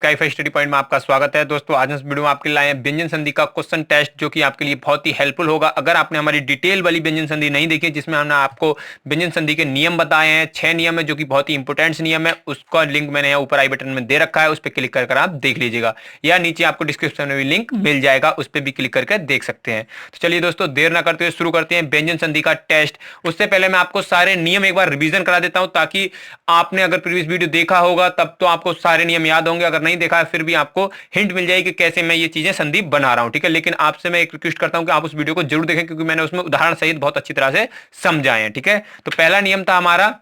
Cafe study point में आपका स्वागत है। दोस्तों आज इस वीडियो में आपके लिए लाए हैं व्यंजन संधि का क्वेश्चन टेस्ट, जो कि आपके लिए बहुत ही हेल्पफुल होगा। अगर आपने हमारी डिटेल वाली व्यंजन संधि नहीं देखी, जिसमें हमने आपको व्यंजन संधि के नियम बताए हैं, 6 नियम है जो कि बहुत ही इंपोर्टेंट नियम है, उसका लिंक मैंने यहाँ ऊपर आई बटन में दे रखा है, उस पर क्लिक कर आप देख लीजिएगा, या नीचे आपको डिस्क्रिप्शन में भी लिंक मिल जाएगा, उस पर भी क्लिक करके देख सकते हैं। तो चलिए दोस्तों देर ना करते हुए शुरू करते हैं व्यंजन संधि का टेस्ट। उससे पहले मैं आपको सारे नियम एक बार रिवीजन करा देता हूं, ताकि आपने अगर प्रीवियस वीडियो देखा होगा तब तो आपको सारे नियम याद होंगे, अगर नहीं देखा है फिर भी आपको हिंट मिल जाएगी कि कैसे मैं ये चीजें संधि बना रहा हूं। ठीक है, लेकिन आपसे मैं एक रिक्वेस्ट करता हूं कि आप उस वीडियो को जरूर देखें, क्योंकि मैंने उसमें उदाहरण सहित बहुत अच्छी तरह से समझाए हैं। ठीक है, तो पहला नियम था हमारा,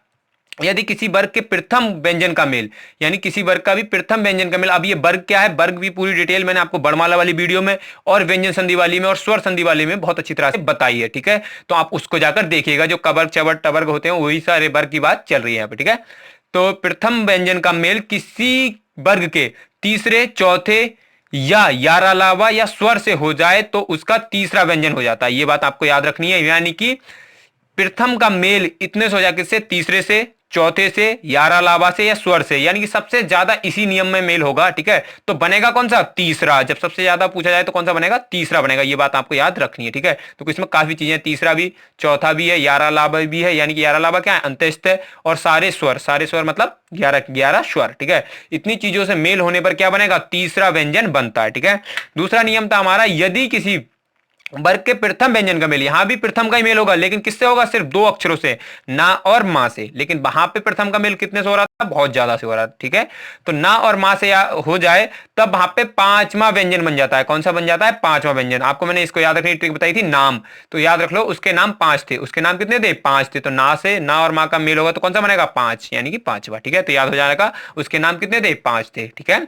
यदि किसी वर्ग के प्रथम व्यंजन का मेल, यानी किसी वर्ग का भी प्रथम व्यंजन का मेल। अब ये वर्ग क्या है, वर्ग भी पूरी डिटेल मैंने आपको वर्णमाला वाली वीडियो में और व्यंजन संधि वाली में और स्वर संधि वाली में बहुत अच्छी तरह से बताई है। ठीक है, तो आप उसको जाकर देखिएगा, जो कवर्ग चवर्ग टवर्ग होते हैं वही सारे वर्ग की बात चल रही है यहाँ पे। ठीक है, तो प्रथम व्यंजन का मेल किसी वर्ग के तीसरे, चौथे या यारालावा या स्वर से हो जाए तो उसका तीसरा व्यंजन हो जाता है। ये बात आपको याद रखनी है, यानी कि प्रथम का मेल इतने से हो जाए, किससे, तीसरे से, चौथे से, यारालावा से या स्वर से, यानी कि सबसे ज्यादा इसी नियम में मेल होगा। ठीक है, तो बनेगा कौन सा, तीसरा। जब सबसे ज्यादा पूछा जाए तो कौन सा बनेगा, तीसरा बनेगा। ये बात आपको याद रखनी है। ठीक है, तो इसमें काफी चीजें, तीसरा भी, चौथा भी है, यारालावा भी है, यानी कि यारालावा क्या है, अंत्यस्थ है, और सारे स्वर मतलब 11 स्वर। ठीक है, इतनी चीजों से मेल होने पर क्या बनेगा, तीसरा व्यंजन बनता है। ठीक है, दूसरा नियम था हमारा, यदि किसी वर्ग के प्रथम व्यंजन का मेल, यहां भी प्रथम का ही मेल होगा, लेकिन किससे होगा, सिर्फ 2 अक्षरों से, ना और मां से। लेकिन वहां पे प्रथम का मेल कितने से हो रहा था, बहुत ज्यादा से हो रहा था। ठीक है, तो ना और मां से हो जाए तब वहां पे पांचवा व्यंजन बन जाता है। कौन सा बन जाता है, पांचवा व्यंजन। आपको मैंने इसको याद रखने की ट्रिक बताई थी, नाम, तो याद रख लो, उसके नाम 5 थे। उसके नाम कितने थे, 5 थे। तो ना से, ना और मां का मेल होगा तो कौन सा बनेगा, 5, यानी कि पांचवा। ठीक है, तो याद हो जाएगा, उसके नाम कितने थे, 5 थे। ठीक है,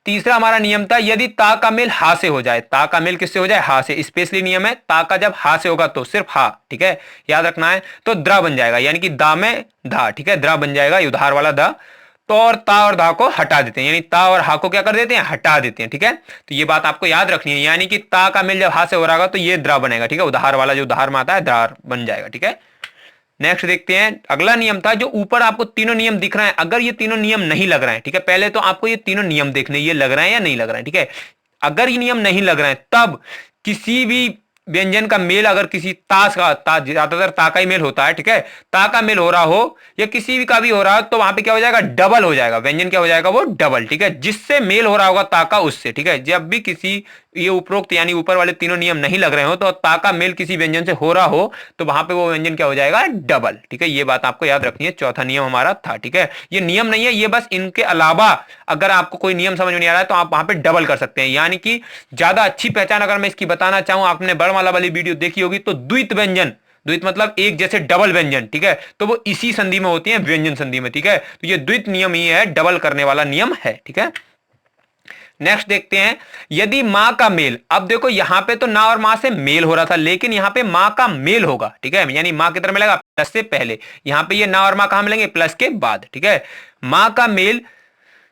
तीसरा हमारा नियम था, यदि ता का मेल हा से हो जाए, ता का मेल किससे हो जाए, हा से। स्पेशली नियम है, ता का जब हा से होगा तो सिर्फ हा। ठीक है, याद रखना है, तो द्रा बन जाएगा, यानी कि दा में धा। ठीक है, द्रा बन जाएगा, उधार वाला धा। तो और ता और धा को हटा देते हैं, यानी ता और हा को क्या कर देते हैं, हटा देते हैं। ठीक है, तो ये बात आपको याद रखनी है, यानी कि ता का मेल जब हा से हो रहा होगा तो ये द्रा बनेगा। ठीक है, उधार वाला जो उधार में आता है, द्रार बन जाएगा। ठीक है, नेक्स्ट देखते हैं, अगला नियम था, जो ऊपर आपको तीनों नियम दिख रहे हैं, अगर ये तीनों नियम नहीं लग रहे हैं, ठीक है, पहले तो आपको ये तीनों नियम देखने, ये लग रहे हैं या नहीं लग रहे हैं। ठीक है, अगर ये नियम नहीं लग रहे हैं तब किसी भी व्यंजन का मेल, अगर किसी ताश का, ज्यादातर ता का ही मेल होता है। ठीक है, ता का मेल हो रहा हो या किसी भी का भी हो रहा हो तो वहां पे क्या हो जाएगा, डबल हो जाएगा, व्यंजन क्या हो जाएगा, वो डबल। ठीक है, जिससे मेल हो रहा होगा ता का, उससे। ठीक है, जब भी किसी, ये उपरोक्त यानी ऊपर वाले तीनों नियम नहीं लग रहे हो तो ता का मेल किसी व्यंजन से हो रहा हो तो वहां पे वो व्यंजन क्या हो जाएगा, डबल। ठीक है, ये बात आपको याद रखनी है, चौथा नियम हमारा था। ठीक है, ये नियम नहीं है, ये बस इनके अलावा अगर आपको कोई नियम समझ में नहीं आ रहा है तो आप वहां पे डबल कर सकते हैं। यानी कि ज्यादा अच्छी पहचान अगर मैं इसकी बताना चाहूं, आपने वर्णमाला वाली वीडियो देखी होगी, तो द्वित व्यंजन, द्वित मतलब एक जैसे डबल व्यंजन, ठीक है, तो वो इसी संधि में होती है, व्यंजन संधि में। ठीक है, तो ये द्वित नियम ही है, डबल करने वाला नियम है। ठीक है, नेक्स्ट देखते हैं, यदि मां का मेल, अब देखो यहां पे तो ना और मां से मेल हो रहा था, लेकिन यहां पे मां का मेल होगा। ठीक है, यानी मां किधर मिलेगा, प्लस से पहले। यहां पे ये ना और मां कहां मिलेंगे, प्लस के बाद। ठीक है, मां का मेल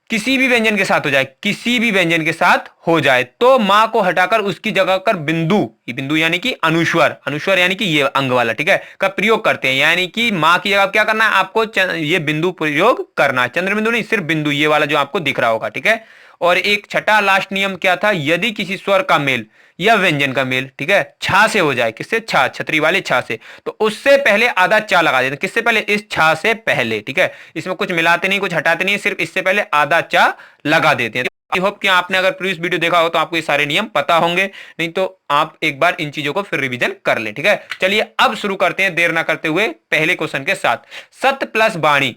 किसी भी व्यंजन के साथ हो जाए, किसी भी व्यंजन के साथ हो जाए तो मां को हटाकर उसकी जगह कर बिंदु, ये बिंदु यानी कि अनुस्वर, अनुस्वर यानी कि ये अंग वाला, ठीक है, का प्रयोग करते हैं। यानी कि मां की जगह क्या करना है, आपको ये बिंदु प्रयोग करना है, चंद्र बिंदु नहीं, सिर्फ बिंदु, ये वाला जो आपको दिख रहा होगा। ठीक है, और एक छठा लास्ट नियम क्या था, यदि किसी स्वर का मेल या व्यंजन का मेल, ठीक है, छा से हो जाए, किससे, छा, छतरी वाले छा से, तो उससे पहले आधा चा लगा देते हैं। किससे पहले, इस छा से पहले। ठीक है, इसमें कुछ मिलाते नहीं, कुछ हटाते नहीं, सिर्फ इससे पहले आधा चा लगा देते हैं। आई होप कि आपने अगर प्रीवियस वीडियो देखा हो तो आपको ये सारे नियम पता होंगे, नहीं तो आप एक बार इन चीजों को फिर रिवीजन कर लें। ठीक है, चलिए अब शुरू करते हैं देर ना करते हुए पहले क्वेश्चन के साथ, सत प्लस वाणी।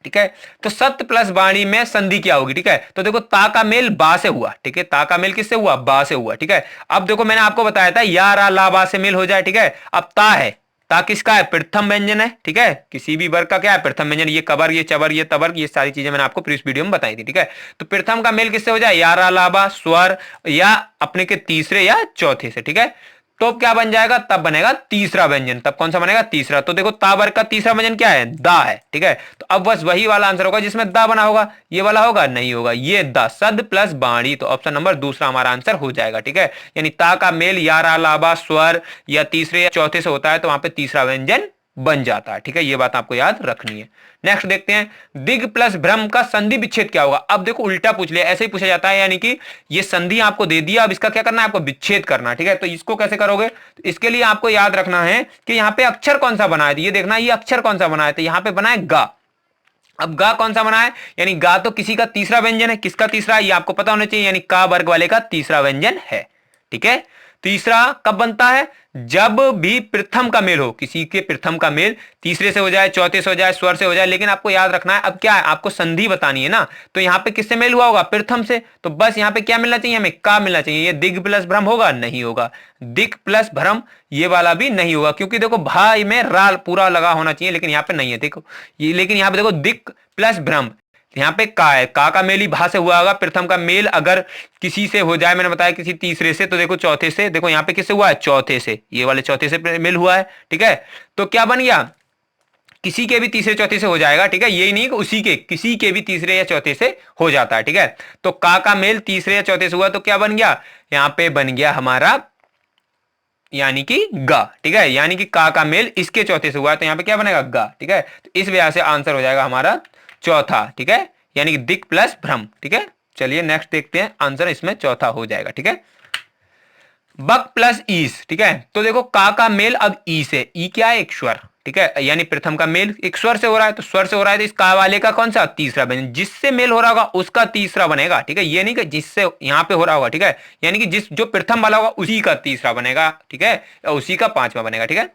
ठीक है, तो सत्य प्लस वाणी में संधि क्या होगी। ठीक है, तो देखो ता का मेल बा से हुआ। ठीक है, ता का मेल किससे हुआ, बा से हुआ। ठीक है, अब देखो मैंने आपको बताया था या रा ला बा से मेल हो जाए। ठीक है, अब ता है, ता किसका है, प्रथम व्यंजन है। ठीक है, किसी भी वर्ग का क्या है, प्रथम व्यंजन, ये कबर, ये चबर, ये तबर, ये सारी चीजें मैंने आपको प्रीवियस वीडियो में बताई थी। ठीक है, तो प्रथम का मेल किससे हो जाए, या रा ला बा, स्वर या अपने के तीसरे या चौथे से। ठीक है, तो क्या बन जाएगा, तब बनेगा तीसरा व्यंजन। तब कौन सा बनेगा, तीसरा। तो देखो ता वर्ग का तीसरा व्यंजन क्या है, दा है। ठीक है, तो अब बस वही वाला आंसर होगा जिसमें दा बना होगा, ये वाला होगा, नहीं होगा, ये दा, सद प्लस बाणी। तो ऑप्शन नंबर दूसरा हमारा आंसर हो जाएगा। ठीक है, यानी ता का मेल या रा लाबा स्वर या तीसरे या चौथे से होता है तो वहां पे तीसरा व्यंजन बन जाता है। ठीक है, ये बात आपको याद रखनी है। नेक्स्ट देखते हैं दिग प्लस भ्रम का संधि विच्छेद क्या होगा। अब देखो उल्टा पूछ लिया, ऐसे ही पूछा जाता है, यानी कि ये संधि आपको दे दिया, अब इसका क्या करना है, आपको विच्छेद करना है। ठीक है, तो इसको कैसे करोगे, तो इसके लिए आपको याद रखना है कि यहाँ पे अक्षर कौन सा बना है, ये देखना ये अक्षर कौन सा बना है, तो यहाँ पे बना है गा। अब गा कौन सा बना है, यानी गा तो किसी का तीसरा व्यंजन है, किसका तीसरा, ये आपको पता होना चाहिए, यानी का वर्ग वाले का तीसरा व्यंजन है। ठीक है, तीसरा कब बनता है, जब भी प्रथम का मेल हो, किसी के प्रथम का मेल तीसरे से हो जाए, चौथे से हो जाए, स्वर से हो जाए, लेकिन आपको याद रखना है अब क्या है, आपको संधि बतानी है ना, तो यहां पे किससे मेल हुआ होगा, प्रथम से, तो बस यहां पे क्या मिलना चाहिए, हमें का मिलना चाहिए। ये दिग प्लस भ्रम होगा, नहीं होगा। दिग प्लस भ्रम ये वाला भी नहीं होगा, क्योंकि देखो भाई में राल पूरा लगा होना चाहिए, लेकिन यहाँ पे नहीं है, देखो ये, लेकिन यहाँ पे देखो दिग प्लस भ्रम, यहाँ पे का है, का मेल ही भा से हुआ होगा। प्रथम का मेल अगर किसी से हो जाए, मैंने बताया किसी तीसरे से, तो देखो चौथे से, देखो यहाँ पे किससे हुआ है, चौथे से, ये वाले चौथे से मेल हुआ है। ठीक है, तो क्या बन गया, किसी के भी तीसरे चौथे से हो जाएगा। ठीक है, यही नहीं कि उसी के, किसी के भी तीसरे या चौथे से हो जाता है। ठीक है, तो का मेल तीसरे या चौथे से हुआ, तो क्या बन गया, यहाँ पे बन गया हमारा यानी कि गा। ठीक है, यानी कि का मेल इसके चौथे से हुआ है, तो यहाँ पे क्या बनेगा, गा। ठीक है, तो इस वजह से आंसर हो जाएगा हमारा चौथा। ठीक है, यानी कि दिक प्लस भ्रम। ठीक है, चलिए नेक्स्ट देखते हैं, आंसर इसमें चौथा हो जाएगा। ठीक है, बक प्लस ईस। ठीक है, तो देखो का मेल अब ई से, ई क्या है, एक स्वर। ठीक है, यानी प्रथम का मेल एक स्वर से हो रहा है, तो स्वर से हो रहा है, तो इस का वाले का कौन सा, तीसरा व्यंजन, जिससे मेल हो रहा होगा उसका तीसरा बनेगा। ठीक है, ये नहीं कि जिससे यहाँ पे हो रहा होगा। ठीक है, यानी कि जिस जो प्रथम वाला होगा उसी का तीसरा बनेगा। ठीक है, और उसी का पांचवा बनेगा। ठीक है,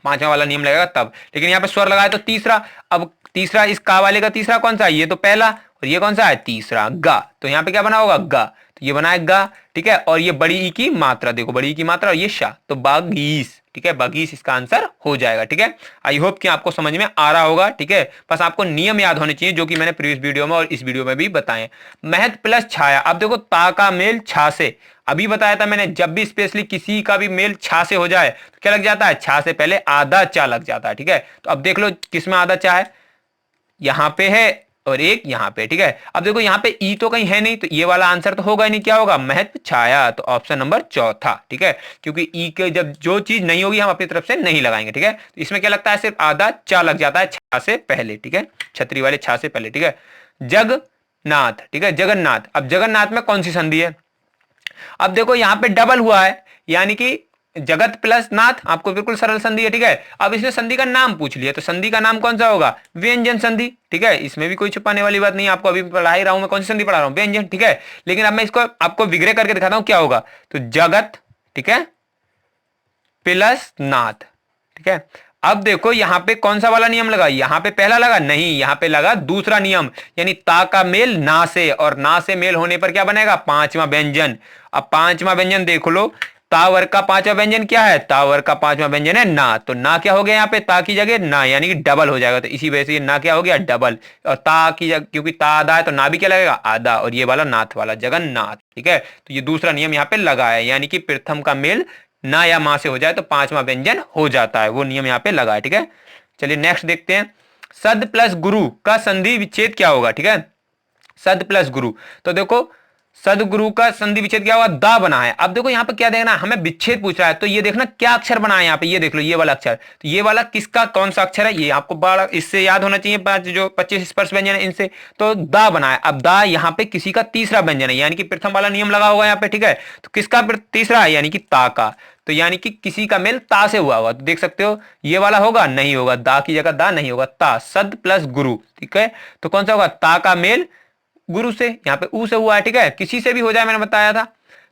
पांचवा वाला नियम लगेगा तब, लेकिन यहाँ पे स्वर लगाए तो तीसरा। अब तीसरा, इस का वाले का तीसरा कौन सा है, ये तो पहला, और ये कौन सा है, तीसरा, गा। तो यहाँ पे क्या बना होगा, गा, तो ये बना है गा। ठीक है, और ये बड़ी ई की मात्रा, देखो बड़ी ई की मात्रा, और ये शाह, तो बागीस। ठीक है, बागीस इसका आंसर हो जाएगा। ठीक है, आई होप कि आपको समझ में आ रहा होगा। ठीक है, बस आपको नियम याद होने चाहिए, जो कि मैंने प्रीवियस वीडियो में और इस वीडियो में भी बताए। महत्व प्लस छाया, अब देखो ता का मेल छा से, अभी बताया था मैंने, जब भी स्पेशली किसी का भी मेल छा से हो जाए तो क्या लग जाता है, छा से पहले आधा चा लग जाता है। ठीक है, तो अब देख लो किसमें आधा चा है, यहां पे है और एक यहाँ पे। ठीक है, अब देखो यहाँ पे ई तो कहीं है नहीं, तो ये वाला आंसर तो होगा ही नहीं, क्या होगा, महत्व छाया, तो ऑप्शन नंबर चौथा। ठीक है, क्योंकि ई के जब जो चीज नहीं होगी हम अपनी तरफ से नहीं लगाएंगे। ठीक है, तो इसमें क्या लगता है, सिर्फ आधा चा लग जाता है छा से पहले। ठीक है, छतरी वाले छा से पहले। ठीक है, जगन्नाथ। ठीक है, जगन्नाथ, अब जगन्नाथ में कौन सी संधि है, अब देखो यहाँ पे डबल हुआ है, यानी कि जगत प्लस नाथ, आपको बिल्कुल सरल संधि है। ठीक है, अब इसने संधि का नाम पूछ लिया, तो संधि का नाम कौन सा होगा, व्यंजन संधि। ठीक है, इसमें भी कोई छुपाने वाली बात नहीं है, आपको अभी पढ़ा ही रहा हूं मैं, कौन सी संधि पढ़ा रहा हूं, व्यंजन। ठीक है, लेकिन अब मैं इसको आपको विग्रह करके दिखाता हूं क्या होगा, तो जगत, ठीक है, प्लस नाथ। ठीक है, अब देखो यहां पे कौन सा वाला नियम लगा, यहां पे पहला लगा नहीं, यहां पे लगा दूसरा नियम, यानी ता का मेल ना से, और ना से मेल होने पर क्या बनेगा, पांचवा व्यंजन। अब पांचवा व्यंजन देख लो, ता वर्ग का पांचवा व्यंजन क्या है, ता वर्ग का पांचवा व्यंजन है ना, तो ना क्या हो गया यहाँ पे, ता की जगह ना, यानी कि डबल हो जाएगा, तो इसी वजह से ये ना क्या हो गया, डबल। और ता की जगह, क्योंकि ता आधा है तो ना भी क्या लगेगा, आधा, और ये वाला नाथ वाला जगन्नाथ। ठीक है, तो ये दूसरा नियम यहाँ पे लगा है, यानी कि प्रथम का मेल ना या मां से हो जाए तो पांचवा व्यंजन हो जाता है, वो नियम यहाँ पे लगा है। ठीक है, चलिए नेक्स्ट देखते हैं, सद प्लस गुरु का संधि विच्छेद क्या होगा। ठीक है, सद प्लस गुरु, तो देखो सदगुरु का संधि विच्छेद क्या होगा, दा बना है। अब देखो यहाँ पे क्या देखना, हमें विच्छेद पूछ रहा है, तो ये देखना क्या अक्षर बना है यहाँ पे, ये देख लो ये वाला अक्षर, तो ये वाला किसका कौन सा अक्षर है, ये आपको बड़ा इससे याद होना चाहिए, जो 25 स्पर्श व्यंजन है इनसे, तो दा बना है। अब दा यहाँ पे किसी का तीसरा व्यंजन है, यानी कि प्रथम वाला नियम लगा होगा यहाँ पे। ठीक है, तो किसका तीसरा है, यानी कि ता का, तो यानी कि किसी का मेल ता से हुआ होगा, तो देख सकते हो ये वाला होगा, नहीं होगा, दा की जगह दा नहीं होगा, ता, सद प्लस गुरु। ठीक है, तो कौन सा होगा, ता का मेल गुरु से, यहाँ पे ऊ से हुआ है। ठीक है, किसी से भी हो जाए, मैंने बताया था,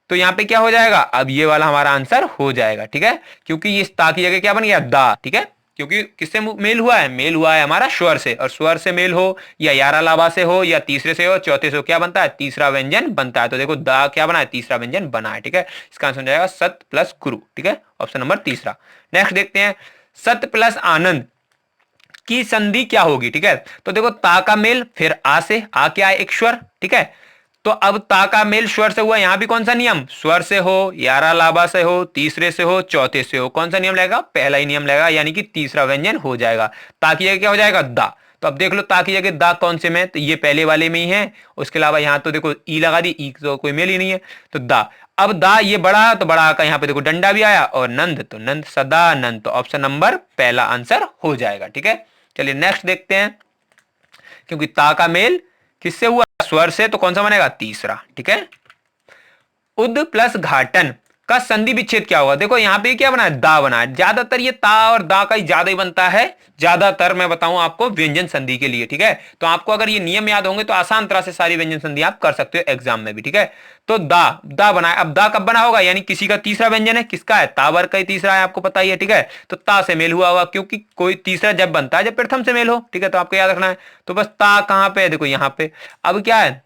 तो यहाँ पे क्या हो जाएगा, अब ये वाला हमारा आंसर हो जाएगा। ठीक है, क्योंकि ये ता की जगह क्या बन गया, दा। ठीक है, क्योंकि किससे मेल हुआ है, मेल हुआ है हमारा स्वर से, और स्वर से मेल हो या यारा लाभा से हो या तीसरे से हो, चौथे से हो, क्या बनता है, तीसरा व्यंजन बनता है। तो देखो दा क्या बना है, तीसरा व्यंजन बना है। ठीक है, इसका आंसर हो जाएगा सत प्लस गुरु। ठीक है, ऑप्शन नंबर तीसरा। नेक्स्ट देखते हैं, सत प्लस आनंद की संधि क्या होगी। ठीक है, तो देखो ता का मेल फिर आ से, आ क्या है, एक स्वर। ठीक है, तो अब ता का मेल स्वर से हुआ, यहां भी कौन सा नियम, स्वर से हो, यारा लाभा से हो, तीसरे से हो, चौथे से हो, कौन सा नियम लगेगा, पहला ही नियम लगेगा, यानी कि तीसरा व्यंजन हो जाएगा। ता की जगह क्या हो जाएगा, दा, तो अब देख लो ता की जगह दा कौन से में, तो ये पहले वाले में ही है, उसके अलावा यहाँ तो देखो ई लगा दी, ई तो कोई मेल ही नहीं है, तो दा। अब दा ये बड़ा, तो बड़ा का यहाँ पे देखो डंडा भी आया, और नंद तो नंद, सदानंद, तो ऑप्शन नंबर पहला आंसर हो जाएगा। ठीक है, चलिए नेक्स्ट देखते हैं, क्योंकि ता का मेल किससे हुआ, स्वर से, तो कौन सा बनेगा, तीसरा। ठीक है, उद प्लस घाटन का संधि विच्छेद क्या होगा, देखो यहाँ पे क्या बना है, दा बना है, ज्यादातर ये ता और दा का ही ज्यादा ही बनता है, ज्यादातर मैं बताऊं आपको व्यंजन संधि के लिए। ठीक है, तो आपको अगर ये नियम याद होंगे तो आसान तरह से सारी व्यंजन संधि आप कर सकते हो एग्जाम में भी। ठीक है, तो दा दा बना है, अब दा कब बना होगा, यानी किसी का तीसरा व्यंजन है, किसका है, तावर का ही तीसरा है, आपको पता ही है। ठीक है, तो ता से मेल हुआ होगा, क्योंकि कोई तीसरा जब बनता है जब प्रथम से मेल हो। ठीक है, तो आपको याद रखना है, तो बस ता कहां पे है, देखो यहाँ पे। अब क्या है,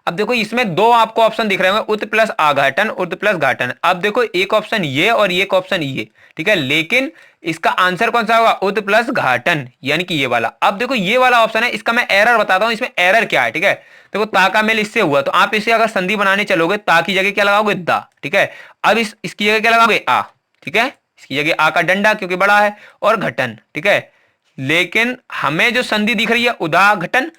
अब देखो इसमें दो आपको ऑप्शन दिख रहे होंगे, उत प्लस आघाटन, उत प्लस घाटन। अब देखो एक ऑप्शन ये और एक ऑप्शन ये। ठीक है, लेकिन इसका आंसर कौन सा होगा, उत प्लस घाटन, यानी कि ये वाला। अब देखो ये वाला ऑप्शन है, इसका मैं एरर बताता हूं, इसमें एरर क्या है। ठीक है, देखो ता का मेल इससे हुआ, तो आप इसे अगर संधि बनाने चलोगे, ता की जगह क्या लगाओगे, दा। ठीक है, अब इसकी जगह क्या लगाओगे, आ। ठीक है, इसकी जगह आ का डंडा, क्योंकि बड़ा है, और घटन। ठीक है, लेकिन हमें जो संधि दिख रही है उदा घटन।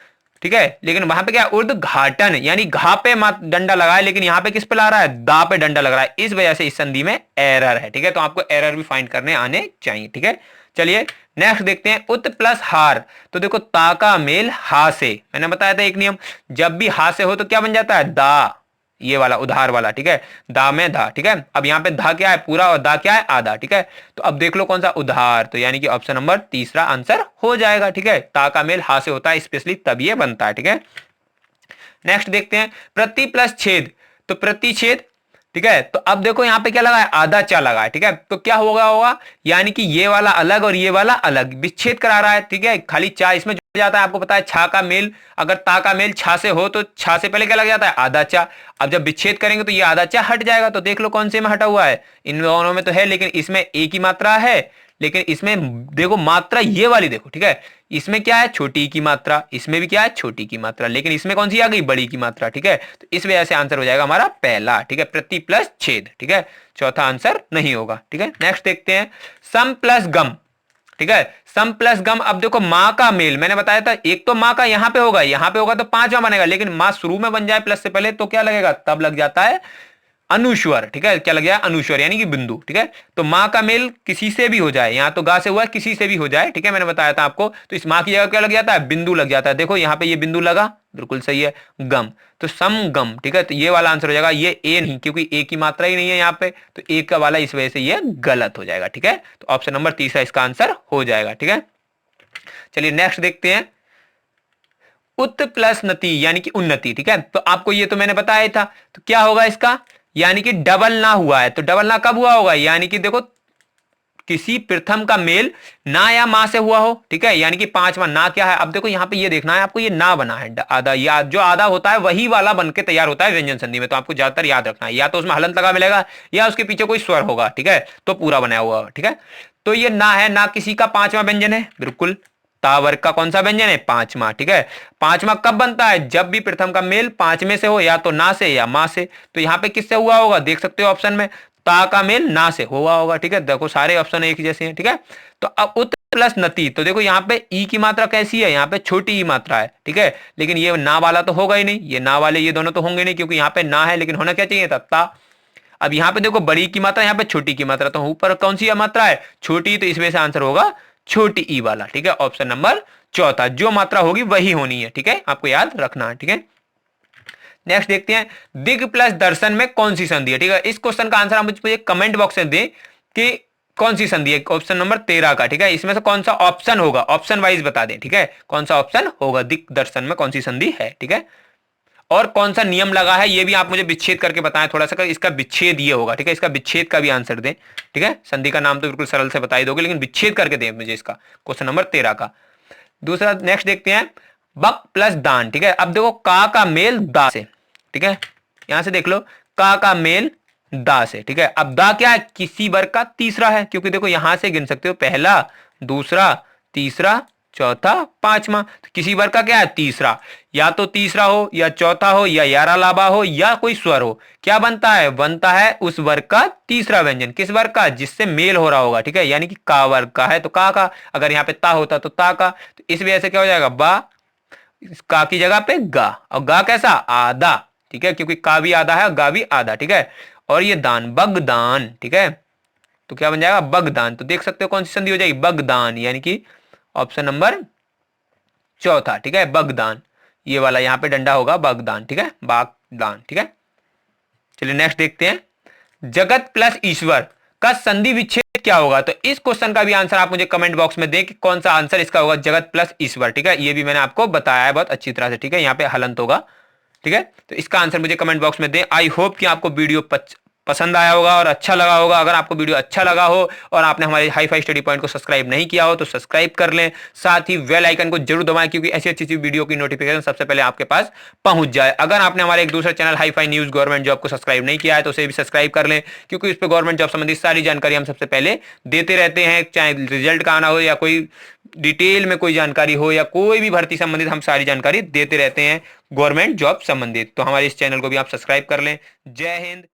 ठीक है, लेकिन वहां पे क्या है, उर्द घाटन, यानी घा पे डंडा लगा है, लेकिन यहाँ पे किस पे ला रहा है, दा पे डंडा लग रहा है, इस वजह से इस संधि में एरर है। ठीक है, तो आपको एरर भी फाइंड करने आने चाहिए। ठीक है, चलिए नेक्स्ट देखते हैं, उत प्लस हार। तो देखो ता का मेल हा से, मैंने बताया था एक नियम, जब भी हा से हो तो क्या बन जाता है, दा, ये वाला उधार वाला। ठीक है, दा में धा। ठीक है, अब यहाँ पे धा क्या है, पूरा, और दा क्या है, आधा। ठीक है, तो अब देख लो कौन सा, उधार, तो यानी कि ऑप्शन नंबर तीसरा आंसर हो जाएगा। ठीक है, ता का मेल हा से होता है, स्पेशली तब ये बनता है। ठीक है, नेक्स्ट देखते हैं, प्रति प्लस छेद, तो प्रतिच्छेद। ठीक है, तो अब देखो यहाँ पे क्या लगा है, आधा चा लगा है। ठीक है, तो क्या होगा, यानी कि ये वाला अलग और ये वाला अलग, विच्छेद करा रहा है। ठीक है, खाली चा इसमें जुड़ जाता है, आपको पता है छा का मेल, अगर ता का मेल छा से हो तो छा से पहले क्या लग जाता है, आधा चा। अब जब विच्छेद करेंगे तो ये आधा चा हट जाएगा, तो देख लो कौन से में हटा हुआ है, इन दोनों में तो है, लेकिन इसमें एक ही मात्रा है, लेकिन इसमें देखो मात्रा ये वाली देखो। ठीक है, इसमें क्या है, छोटी ई की मात्रा, इसमें भी क्या है, छोटी की मात्रा, लेकिन इसमें कौन सी आ गई, बड़ी की मात्रा। ठीक है, तो इस वजह से आंसर हो जाएगा हमारा पहला। ठीक है, प्रति प्लस छेद। ठीक है, चौथा आंसर नहीं होगा। ठीक है, नेक्स्ट देखते हैं, सम प्लस गम। ठीक है, सम प्लस गम। अब देखो माँ का मेल, मैंने बताया था एक तो माँ का यहाँ पे होगा तो पांचवा बनेगा, लेकिन माँ शुरू में बन जाए प्लस से पहले तो क्या लगेगा, तब लग जाता है अनुस्वर। ठीक है, क्या लग गया, अनुस्वर, यानी कि बिंदु। ठीक है, तो माँ का मेल किसी से भी हो जाए, यहाँ तो गा से हुआ है, किसी से भी हो जाए। ठीक है, मैंने बताया था आपको, तो इस माँ की जगह क्या लग जाता है, बिंदु लग जाता है। देखो यहाँ पे ये बिंदु लगा, बिल्कुल सही है, गम, तो सम गम। ठीक है, तो ये वाला आंसर हो जाएगा, ये ए नहीं, क्योंकि ए की मात्रा ही नहीं है यहाँ पे, तो ए का वाला इस वजह से ये गलत हो जाएगा। ठीक है, तो ऑप्शन नंबर तीसरा इसका आंसर हो जाएगा। ठीक है, चलिए नेक्स्ट देखते हैं, उत प्लस नति, यानी कि उन्नति। ठीक है, तो आपको ये तो मैंने बताया था, तो क्या होगा इसका, यानी कि डबल ना हुआ है, तो डबल ना कब हुआ होगा, यानी कि देखो किसी प्रथम का मेल ना या मां से हुआ हो। ठीक है, यानी कि पांचवा ना क्या है, अब देखो यहाँ पे ये देखना है आपको, ये ना बना है आधा, या जो आधा होता है वही वाला बन के तैयार होता है व्यंजन संधि में, तो आपको ज्यादातर याद रखना है, या तो उसमें हलंत लगा मिलेगा या उसके पीछे कोई स्वर होगा। ठीक है, तो पूरा बनाया हुआ। ठीक है, तो ये ना है, ना किसी का पांचवा व्यंजन है, बिल्कुल ता वर्ग का कौन सा व्यंजन है, पांचवा। ठीक है, पांचवा कब बनता है, जब भी प्रथम का मेल पांच में से हो, या तो ना से या मां से। तो यहाँ पे किससे हुआ होगा, देख सकते हो ऑप्शन में, ता का मेल ना से हुआ होगा। ठीक है, देखो सारे ऑप्शन एक जैसे हैं। ठीक है, तो अब उत प्लस नति, तो देखो यहाँ पे ई की मात्रा कैसी है, यहाँ पे छोटी ई मात्रा है। ठीक है, लेकिन ये ना वाला तो होगा ही नहीं, ये ना वाले ये दोनों तो होंगे नहीं, क्योंकि यहाँ पे ना है, लेकिन होना क्या चाहिए था, ता। अब यहाँ पे देखो बड़ी की मात्रा, यहाँ पे छोटी की मात्रा, तो ऊपर कौन सी मात्रा है, छोटी, तो इस वजह से आंसर होगा छोटी ई वाला। ठीक है, ऑप्शन नंबर चौथा, जो मात्रा होगी वही होनी है। ठीक है, आपको याद रखना है। ठीक है, नेक्स्ट देखते हैं, दिग प्लस दर्शन में कौन सी संधि है। ठीक है, इस क्वेश्चन का आंसर आप मुझे कमेंट बॉक्स में दें कि कौन सी संधि है, ऑप्शन नंबर 13 का। ठीक है, इसमें से कौन सा ऑप्शन होगा, ऑप्शन वाइज बता दें। ठीक है, कौन सा ऑप्शन होगा, दिग दर्शन में कौन सी संधि है। ठीक है, और कौन सा नियम लगा है ये भी आप मुझे विच्छेद करके बताएं थोड़ा सा, इसका विच्छेद ये होगा। ठीक है, इसका विच्छेद का भी आंसर दें। ठीक है, संधि का नाम तो बिल्कुल सरल से बता ही दोगे, लेकिन विच्छेद करके दें मुझे इसका, क्वेश्चन नंबर 13 का। दूसरा नेक्स्ट देखते हैं, बक प्लस दान। ठीक है, अब देखो का मेल दा से। ठीक है, यहां से देख लो, का मेल दा से। ठीक है, अब दा क्या है, किसी वर्ग का तीसरा है, क्योंकि देखो यहां से गिन सकते हो, पहला, दूसरा, तीसरा, चौथा, पांचवा। तो किसी वर्ग का क्या है? तीसरा। या तो तीसरा हो या चौथा हो या 11 लाबा हो या कोई स्वर हो, क्या बनता है? बनता है उस वर्ग का तीसरा व्यंजन। किस वर्ग का? जिससे मेल हो रहा होगा, ठीक है। यानी कि का वर्ग का है तो का, अगर यहाँ पे ता होता तो ता का। तो इस वजह से क्या हो जाएगा? बा, का की जगह पे गा, और गा कैसा? आधा, ठीक है, क्योंकि का भी आधा है, गा भी आधा, ठीक है। और ये दान, बगदान, ठीक है। तो क्या बन जाएगा? बगदान। तो देख सकते हो कौन सी संधि हो जाएगी? बगदान, यानी कि ऑप्शन नंबर चौथा, ठीक है, बगदान। ये वाला यहाँ पे डंडा होगा बगदान, ठीक है, बागदान, ठीक है। चलिए नेक्स्ट देखते हैं, जगत प्लस ईश्वर का संधि विच्छेद क्या होगा? तो इस क्वेश्चन का भी आंसर आप मुझे कमेंट बॉक्स में दें कि कौन सा आंसर इसका होगा, जगत प्लस ईश्वर, ठीक है। ये भी मैंने आपको बताया है बहुत अच्छी तरह से, ठीक है। यहाँ पे हलंत होगा, ठीक है। तो इसका आंसर मुझे कमेंट बॉक्स में दें। आई होप कि आपको वीडियो पसंद आया होगा और अच्छा लगा होगा। अगर आपको वीडियो अच्छा लगा हो और आपने हमारे हाई फाई स्टडी पॉइंट को सब्सक्राइब नहीं किया हो तो सब्सक्राइब कर लें, साथ ही बेल आइकन को जरूर दबाएं, क्योंकि ऐसी अच्छी अच्छी वीडियो की नोटिफिकेशन सबसे पहले आपके पास पहुंच जाए। अगर आपने हमारे एक दूसरा channel hi fi news government job को सब्सक्राइब नहीं किया है तो उसे भी सब्सक्राइब कर लें, क्योंकि उस पर गवर्नमेंट जॉब संबंधित सारी जानकारी हम सबसे पहले देते रहते हैं। चाहे रिजल्ट का आना हो या कोई डिटेल में कोई जानकारी हो या कोई भी भर्ती संबंधित, हम सारी जानकारी देते रहते हैं गवर्नमेंट जॉब संबंधित। तो हमारे इस चैनल को भी आप सब्सक्राइब कर लें। जय हिंद।